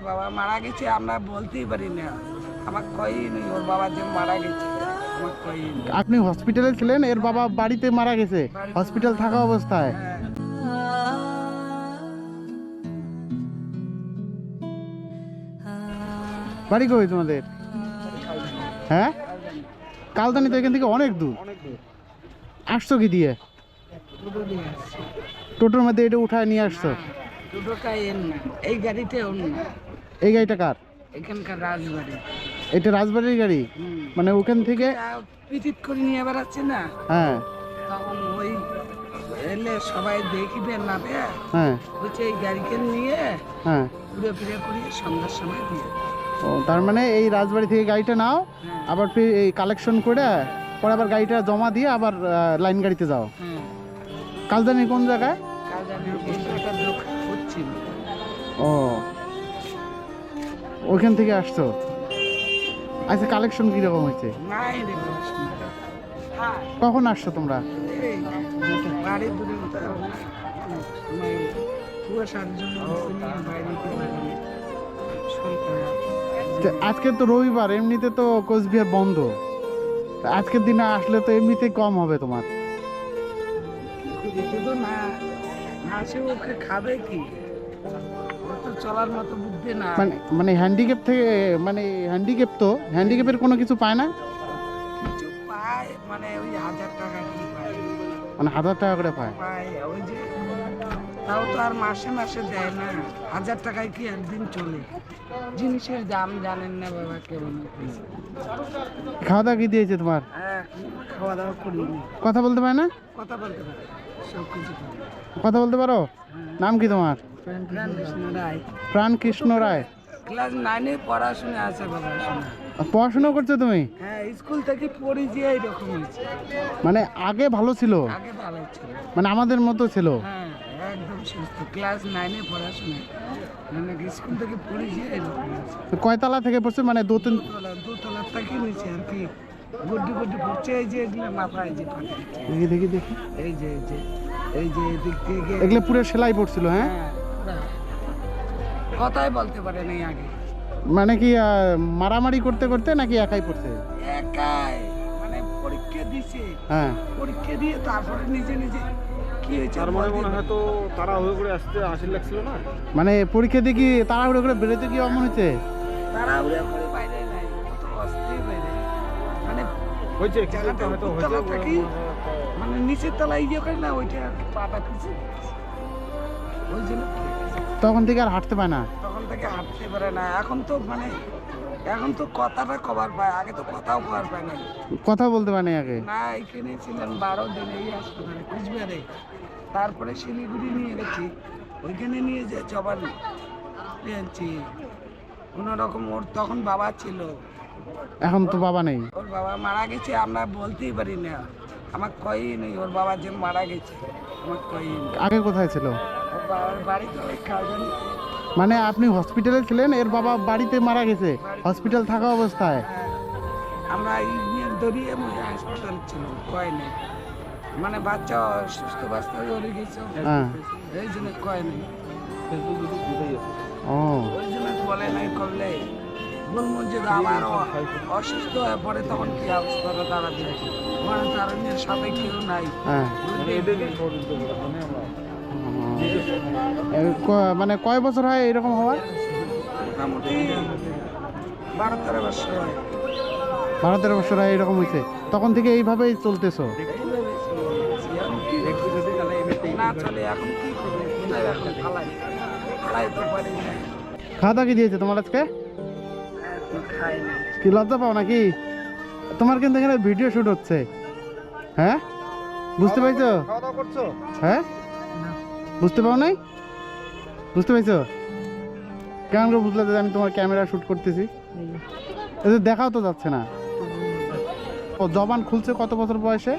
বাবা মারা গেছে আমরা বলতেই পারি না, আমার কইনি ওর বাবা যে মারা গেছে, আমার কইনি। আপনি হসপিটালে ছিলেন, এর বাবা বাড়িতে মারা গেছে হসপিটাল থাকা অবস্থায়। হ্যাঁ। বাড়ি কই তোমাদের? হ্যাঁ, কালদানি তো এখান থেকে অনেক দূর। আসছো কি দিয়ে? দুটো দিয়ে আসছি। টোটোর মধ্যে এটা উঠায় নিয়ে আসছো? দুটোটাই এর না, এই গাড়িতে ওর না, এই গাড়িটা কার? এখানকার রাজবাড়ি। এটা রাজবাড়ির গাড়ি? মানে ওখান থেকে পিটিট করে নিয়ে বেড়াচ্ছে না, হ্যাঁ তখন ওই এলে সবাই দেখবে না বে, হ্যাঁ বলছে এই গাড়িকে নিয়ে হ্যাঁ। ঘুরে ফিরে করিয়ে সন্ধ্যার সময় দিয়ে। ও, তার মানে এই রাজবাড়ি থেকে গাড়িটা নাও, হ্যাঁ। আবার এই কালেকশন করে পরে আবার গাড়িটা জমা দিয়ে আবার লাইন গাড়িতে যাও। হ্যাঁ, কালদানি কোন জায়গায়? কাল জানি এই একটা দোকান হচ্ছিল। ও, ওইখান থেকে আসছো। আচ্ছা, কালেকশন কিরকম হয়েছে? নাই রে পড়াশোনা। হ্যাঁ, কখন আসছো তোমরা? এই বাড়ি দূরে মানে কুয়াশার জন্য বাইরে শরীর খারাপ। তো আজকে তো রবিবার, এমনিতে তো কোচবিহার বন্ধ। তা আজকের দিনে আসলে তো এমনিতেই কম হবে তোমার। যেতে তো না, মাসে ওকে খাবে কি, ওর তো চলার মতো বুদ্ধি না। মানে মানে হ্যান্ডিক্যাপ থেকে, মানে হ্যান্ডিক্যাপ তো হ্যান্ডিক্যাপের কোনো কিছু পায় না? কিছু পায় মানে ওই 1000 টাকা কি পায়, মানে 1000 টাকা করে পায়? পায় ওই যে, তাও তো আর মাসে মাসে দেয় না। 1000 টাকায় কি একদিন চলে? জিনিসের দাম জানেন না বাবা কেমন হয়েছে। খাওয়া দাওয়া কি দিয়েছে তোমার? হ্যাঁ, খাওয়া দাওয়া করিনি। কথা বলতে পারে না? কথা বলতে পারে, সব কিছু পারে। কথা বলতে পারো? নাম কি তোমার? রামকৃষ্ণ রায়। প্রাণকৃষ্ণ রায়। ক্লাস 9-এ পড়াশোনা আছে বাবা, শোনা। পড়াশোনা করছো তুমি? হ্যাঁ, স্কুল থেকে পড়ি যে এইরকম হয়েছে। মানে আগে ভালো ছিল, আগে ভালো ছিল। মানে আমাদের মতো ছিল? হ্যাঁ, একদম সুস্থ। ক্লাস 9-এ পড়াশোনা, মানে স্কুল থেকে পড়ি যে এরকম হয়েছে। কয়তলা থেকে পড়ছে? মানে দু তিন? দোতলার থেকে নিচে আর কি, গুড্ডি গুড্ডি পড়ছে। এই যে এগুলো মাথায় যে ফাটে, দেখি দেখি দেখি। এই যে এই যে এই যে এদিক থেকে এগুলো পুরো সেলাই পড়ছিল? হ্যাঁ, হ্যাঁ, পুরা। কথাই বলতে পারে নাই আগে। মানে কি মারামারি করতে করতে নাকি একাই পড়ছে? একাই, মানে পরীক্ষা দিছে, হ্যাঁ। পরীক্ষা দিয়ে তারপরে নিজে নিজে কি হয়েছে তার মানে মনে হয় তো তারা হয়ে করে আসতে আসিল লাগছিল না। মানে পরীক্ষা দিয়ে কি তাড়াহুড়ো করে বেরোতে কি অমন হয়েছে? তারা উড়ে করে বাইরে নাই, কত অস্থির বাইরে, মানে হয়েছে কিছু জায়গাটা হয়তো উপরতলা হয়েছে থাকি, মানে নিচের তলায় ইয়ে করে না, ওইটা আর কি পাটা পিছিয়ে ওই জন্য তখন থেকে আর হাঁটতে পায় না? তখন থেকে হাঁটতে পারে না। এখন তো মানে এখন তো কথাটা কবার পায়, আগে তো কথাও কবার পায় না। কথা বলতে পারে না আগে? না, এখানে ছিলেন 12 দিন এই হাসপাতালে কুচবিহারে, তারপরে শিলিগুড়ি নিয়ে গেছি, ওইখানে নিয়ে যে জবান পেয়েছি কোনোরকম। ওর তখন বাবা ছিল, এখন তো বাবা নেই? ওর বাবা মারা গেছে আমরা বলতেই পারি না, আমার কইনি ওর বাবা যে মারা গেছে, আমার কইনি। আগে কোথায় ছিল? ওর বাবার বাড়ি তো ওই কালজানি। মানে আপনি হসপিটালে ছিলেন, এর বাবা বাড়িতে মারা গেছে হসপিটাল থাকা অবস্থায়? আমরা ইউনিয়ন দরিয়ে হাসপাতাল ছিল, কয় নেই, মানে বাচ্চা অসুস্থ বাচ্চা ধরে গেছে, হ্যাঁ। এই জন্য কয় নেই। ও, ওই জন্য বলে নাই, করলে বলবো যে আবার অসুস্থ হয়ে পড়ে তখন কি অবস্থাটা দাঁড়াবে, মানে তার সাথে কেউ নাই। হ্যাঁ। মানে কয় বছর হয় এরকম হওয়ার? মোটামুটি 12-13 বছর হয়। 12-13 বছর হয় এরকম হয়েছে, তখন থেকে এইভাবেই চলতেছো? এখন কি না চলে, এখন কি করবে, কোথায় এখন ফালাই ফালাই তো পারি না। খাওয়া দাওয়া কি দিয়েছে তোমার আজকে? খাই না। কি লজ্জা পাও নাকি? তোমার কিন্তু এখানে ভিডিও শুট হচ্ছে। হ্যাঁ, বুঝতে পাইছো? খাওয়া দাওয়া করছো? হ্যাঁ, বুঝতে পাও নাই? বুঝতে পাইছো? কেমন করে বুঝলে যে আমি তোমার ক্যামেরা শুট করতেছি? এই যে দেখাও তো যাচ্ছে না। ও জবান খুলছে কত বছর বয়সে?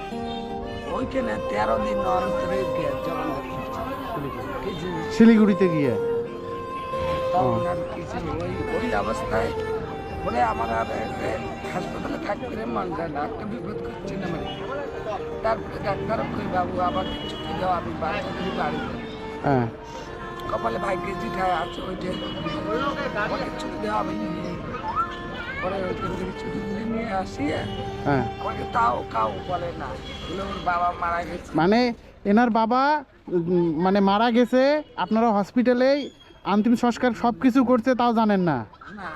ওইখানে 13 দিন অন্তরে জবান কিছু শিলিগুড়িতে গিয়ে? তখন আর কিছু ওই অবস্থায় বলে আমার আর হাসপাতালে থাকতে মন যায় না, একটা বিপদ করছে না মানে। তারপরে ডাক্তার কই বাবু আবার ছুটি দাও, আমি বাচ্চাদের বাড়ি। হ্যাঁ। কপালে ভাগ্যে যেটা আছে ওইটা আমাকে ছুটি দেওয়া হবে না। পরে ওইখান থেকে ছুটি তুলে নিয়ে আসি, হ্যাঁ আমাকে তাও কাউ বলে না, বলে ওর বাবা মারা গেছে। মানে এনার বাবা মানে মারা গেছে, আপনারা হসপিটালে অন্তিম সংস্কার সব কিছু করছে তাও জানেন না? না,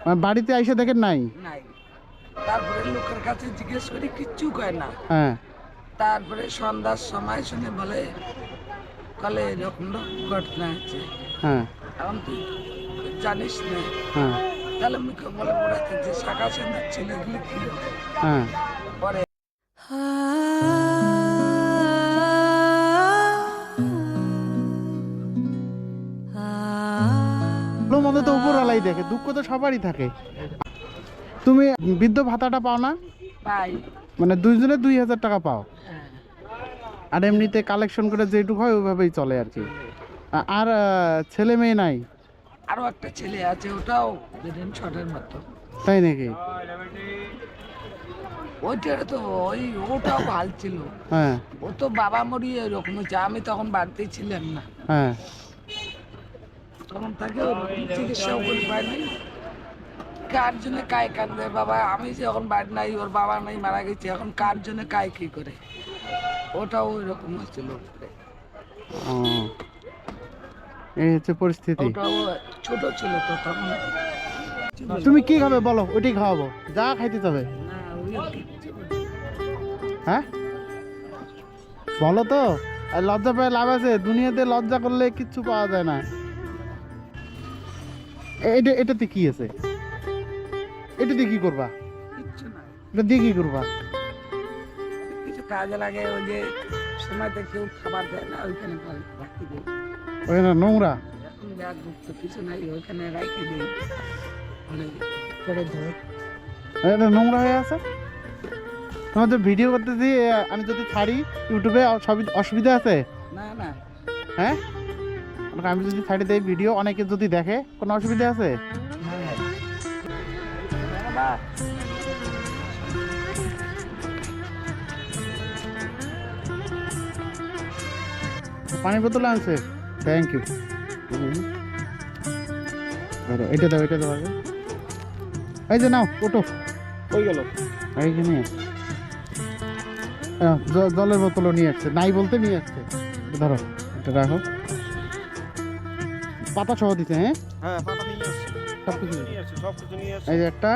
মানে বাড়িতে আইসে দেখেন নাই? নাই। তারপরে লোকের কাছে জিজ্ঞেস করি, কিচ্ছু কয় না। হ্যাঁ তারপরে সন্ধ্যার সময় শুনে বলে কলে এরকম ঘটনা হচ্ছে, হ্যাঁ এখন তুই জানিস না? হ্যাঁ তাহলে মুখে বলে পড়াতে যে শাখা সন্ধ্যার ছেলেগুলি কি হবে। হ্যাঁ পরে ভালো মন্দ তো উপরওয়ালাই দেখে, দুঃখ তো সবারই থাকে। তুমি বৃদ্ধ ভাতাটা পাও না? পাই। মানে দুইজনে 2000 টাকা পাও, হ্যাঁ। আর এমনিতে কালেকশন করে যেটুকু হয় ওইভাবেই চলে আর কি। আর ছেলে মেয়ে নাই? আরো একটা ছেলে আছে, ওটাও বেরেন শটের মতো। তাই নাকি? ওইটার তো ওটাও ভাল ছিল। হ্যাঁ ও তো বাবা মরিয়ে এরকম হচ্ছে, আমি তখন বাড়িতেই ছিলাম না, হ্যাঁ তখন তাকে ওরকম চিকিৎসাও করে পাই নাই। কার জন্য কায় কান্দে বাবা, আমি যখন বাড়ি নাই, ওর বাবা নাই, মারা গেছে, এখন কার জন্য কায় কি করে। ওটাও ওই রকম হচ্ছিল। ও, এই হচ্ছে পরিস্থিতি। ওটাও ছোট ছিল তো তখন। তুমি কি খাবে বলো, ওইটাই খাওয়াবো, যা খাইতে যাবে। না, ওই কিচ্ছু না। হ্যাঁ বলো তো, আর লজ্জা পেয়ে লাভ আছে? দুনিয়াতে লজ্জা করলে কিচ্ছু পাওয়া যায় না। এটাতে কি আছে? এটাতে কি করবা? কিচ্ছু না, এটা দিয়ে কি করবা? কিছু কাজে লাগে। ওই যে সময়তে কেউ খাবার দেয় না, ওইখানে রাখি দিই। ওখানে নোংরা। এখন ব্যাগ মুক্ত কিছু নাই, ওইখানে রাখি দিই। মানে পরে ধরে এটা নোংরা হয়ে আছে। তোমাদের ভিডিও করতেছি, আমি যদি ছাড়ি ইউটিউবে অসুবিধা আছে? না না, হ্যাঁ আমি যদি ছাড়ি দেই ভিডিও, অনেকে যদি দেখে, কোনো অসুবিধা আছে? বাবা পানি বোতল আনছে, থ্যাংক ইউ। এটা দাও, এটা দাও আগে। এই যে নাও, ওটো হয়ে গেল। এইখানে জলের বোতলও নিয়ে আসছে, নাই বলতে নিয়ে আসছে। ধরো, এটা রাখো। পাতা সহ দিতে? হ্যাঁ হ্যাঁ, পাতা নিয়ে আসছি, সব কিছু নিয়ে আসছি, সব কিছু নিয়ে আসছি। এই যে একটা,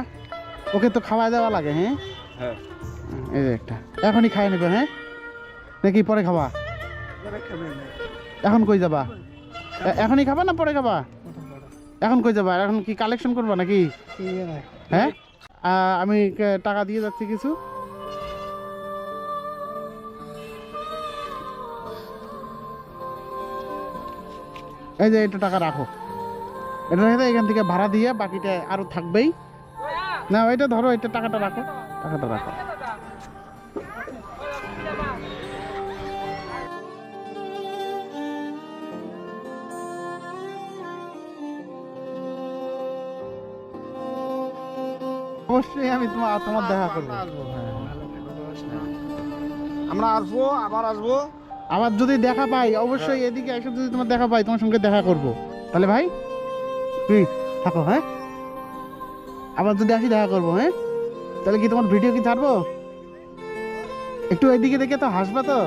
ওকে তো খাওয়া দেওয়া লাগে। হ্যাঁ হ্যাঁ, এই যে একটা, এখনই খাই নেবে? হ্যাঁ নাকি পরে খাবা? পরে খাবে না। এখন কই যাবা? এখনই খাবা না পরে খাবা? এখন কই যাবা? এখন কি কালেকশন করবা নাকি? হ্যাঁ আমি টাকা দিয়ে যাচ্ছি কিছু। এই যে এটা টাকা রাখো, এটা রেখে এখান থেকে ভাড়া দিয়ে বাকিটা আরো থাকবেই। না এটা ধরো, এটা টাকাটা রাখো, টাকাটা রাখো। অবশ্যই আমি তোমার দেখা করবো। আমরা আসবো, আবার আসবো। আবার যদি দেখা পাই, অবশ্যই এদিকে এসে যদি তোমার দেখা পাই, তোমার সঙ্গে দেখা করব। তাহলে ভাই তুই থাকো। হ্যাঁ আবার যদি আসি দেখা করবো। হ্যাঁ তাহলে কি তোমার ভিডিও কি ছাড়বো? একটু এদিকে দেখে তো হাসবা তো।